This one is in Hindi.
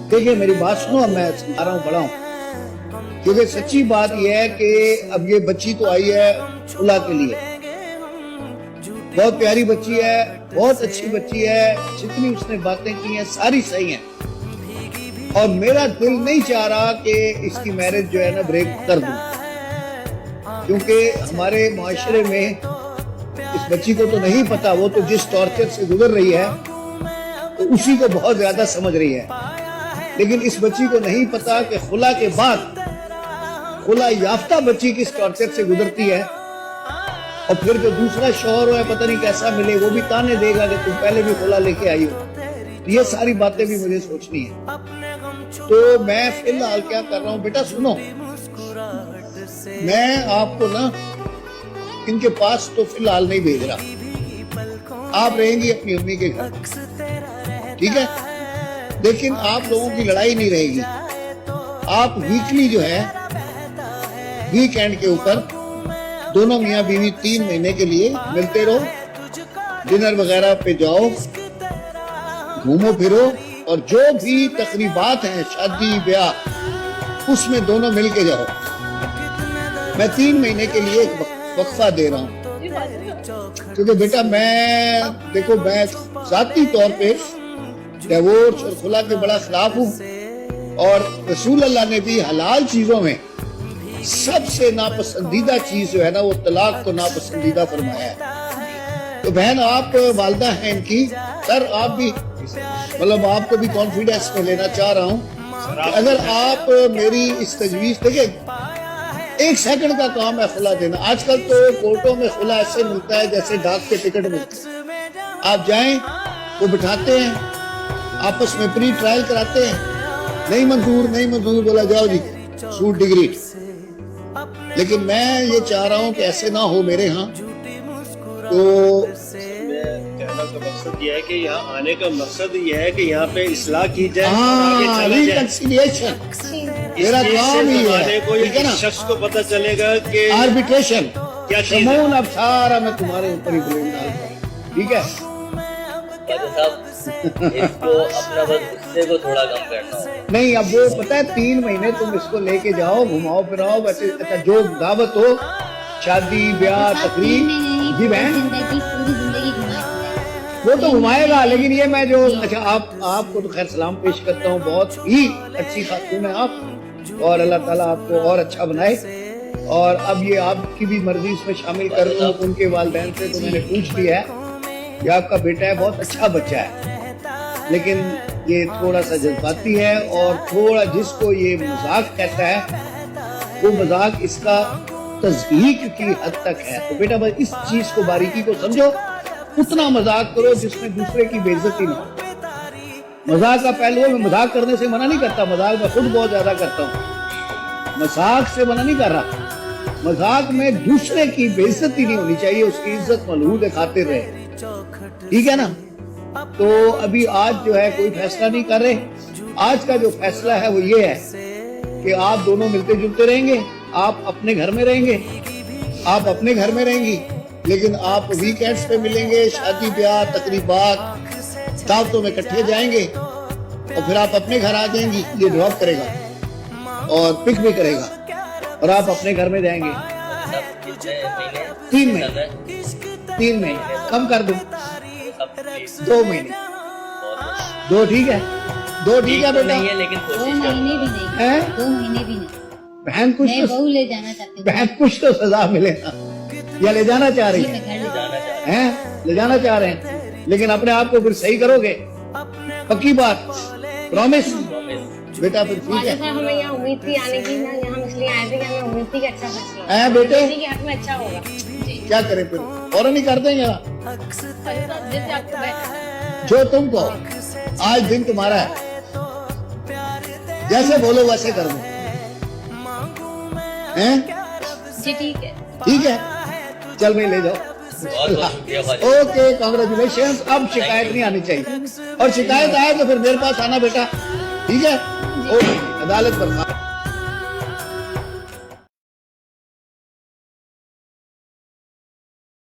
देखिए मेरी बात सुनो, अब मैं समझा रहा हूँ, पढ़ा हूँ, क्योंकि सच्ची बात यह है कि अब ये बच्ची तो आई है खुला के लिए, बहुत प्यारी बच्ची है, बहुत अच्छी बच्ची है, जितनी उसने बातें की हैं सारी सही हैं, और मेरा दिल नहीं चाह रहा कि इसकी मैरिज जो है ना ब्रेक कर दूं, क्योंकि हमारे माशरे में इस बच्ची को तो नहीं पता, वो तो जिस टॉर्चर से गुजर रही है तो उसी को बहुत ज्यादा समझ रही है, लेकिन इस बच्ची को नहीं पता कि खुला के बाद खुला याफ्ता बच्ची किस टॉर्चर से गुजरती है, और फिर जो दूसरा शौहर है पता नहीं कैसा मिले, वो भी ताने देगा कि तुम पहले भी खुला लेके आई हो। ये सारी बातें भी मुझे सोचनी है, तो मैं फिलहाल क्या कर रहा हूँ, बेटा सुनो, मैं आपको ना इनके पास तो फिलहाल नहीं भेज रहा, आप रहेंगी अपनी अम्मी के घर, ठीक है, लेकिन आप लोगों की लड़ाई नहीं रहेगी, आप वीकली जो है वीकेंड के ऊपर दोनों मियाँ बीवी 3 महीने के लिए मिलते रहो, डिनर वगैरह पे जाओ, घूमो फिरो, और जो भी तकरीबात हैं शादी ब्याह उसमें दोनों मिल के जाओ। मैं 3 महीने के लिए एक वक्फा दे रहा हूँ, क्योंकि बेटा मैं देखो, मैं जाती तौर पे डिवोर्स और खुला के बड़ा खिलाफ हूँ, और रसूल अल्लाह ने भी हलाल चीजों में सबसे नापसंदीदा चीज जो है ना वो तलाक को नापसंदीदा फरमाया है। तो बहन आप वालदा हैं इनकी, सर आप भी मतलब आपको भी कॉन्फिडेंस में लेना चाह रहा हूँ, अगर आप मेरी इस तजवीज देखिए, 1 सेकंड का काम है खुला देना, आजकल तो कोर्टों में खुला ऐसे मिलता है जैसे डाक के टिकट मिलते हैं, आप जाएं वो बिठाते हैं, आपस में प्री ट्रायल कराते हैं, नहीं मंजूर बोला जाओ जी सूट डिग्री। लेकिन मैं ये चाह रहा हूँ कि ऐसे ना हो मेरे यहाँ, तो कहना का मकसद ये है कि यहाँ आने का मकसद ये है कि यहाँ पे इस्लाह की जाए, रिकंसिलिएशन मेरा काम ही है, ठीक है ना, शख्स को पता चलेगा कि आर्बिट्रेशन क्या चीज है। अब सारा मैं तुम्हारे ऊपर ही ब्लेम डालता हूँ, ठीक है इसको अपना बस गुस्से को थोड़ा कम करना हो। नहीं, अब वो पता है 3 महीने तुम इसको लेके जाओ, घुमाओ फिराओ, वैसे अच्छा जो दावत हो, शादी ब्याह तकरीब, जी बहन वो तो घुमाएगा, लेकिन ये मैं जो अच्छा आपको तो खैर सलाम पेश करता हूँ, बहुत ही अच्छी खातून है आप, और अल्लाह ताला आपको और अच्छा बनाए, और अब ये आपकी भी मर्जी इसमें शामिल कर रहा हूँ। उनके वालिदैन से तो मैंने पूछ लिया है कि आपका बेटा है, बहुत अच्छा बच्चा है, लेकिन ये थोड़ा सा जज्बाती है, और थोड़ा जिसको ये मजाक कहता है वो मजाक इसका तज़हीक की हद तक है। तो बेटा बस इस चीज को बारीकी को समझो, उतना मजाक करो जिसमें दूसरे की बेइज्जती ना हो। मजाक का पहलू है, मैं मजाक करने से मना नहीं करता, मजाक मैं खुद बहुत ज्यादा करता हूँ, मजाक से मना नहीं कर रहा, मजाक में दूसरे की बेइज्जती नहीं होनी चाहिए, उसकी इज्जत मलहूद दिखाते रहे, ठीक है ना। तो अभी आज जो है कोई फैसला नहीं कर रहे, आज का जो फैसला है वो ये है कि आप दोनों मिलते जुलते रहेंगे, आप अपने घर में रहेंगे, आप अपने घर में रहेंगी, लेकिन आप वीकेंड्स पे मिलेंगे, शादी ब्याह तकरीबात दावतों में इकट्ठे जाएंगे, और फिर आप अपने घर आ जाएंगी, ये ड्रॉप करेगा और पिक भी करेगा, और आप अपने घर में जाएंगे। 3 महीने कम कर दूं, 2 महीने, 2 ठीक है, 2 ठीक है बेटा, नहीं है लेकिन 2 महीने भी नहीं है, 2 महीने भी नहीं। बहन कुछ मैं तो बहू ले जाना चाहती हूँ, बहन कुछ तो सजा मिले ना, या ले जाना चाह रही है, ले जाना चाह रहे हैं, लेकिन अपने आप को फिर सही करोगे, पक्की बात, प्रॉमिस बेटा, फिर ठीक है। हमें यहाँ उम्मीद थी आने की ना, यहाँ मछली आए थे, हमें उम्मीद थी कि अच्छा फैसला है बेटे, के हक में अच्छा होगा। क्या करें फिर, और नहीं कर देंगे ना, जैसे आपको जो तुम कहो, आज दिन तुम्हारा है, जैसे बोलो वैसे कर दो, हैं? जी ठीक है, ठीक है, चल भाई ले जाओ, ओके कांग्रेचुलेशन। अब शिकायत नहीं आनी चाहिए, और शिकायत आए तो फिर मेरे पास आना बेटा, ठीक है, ओके अदालत पर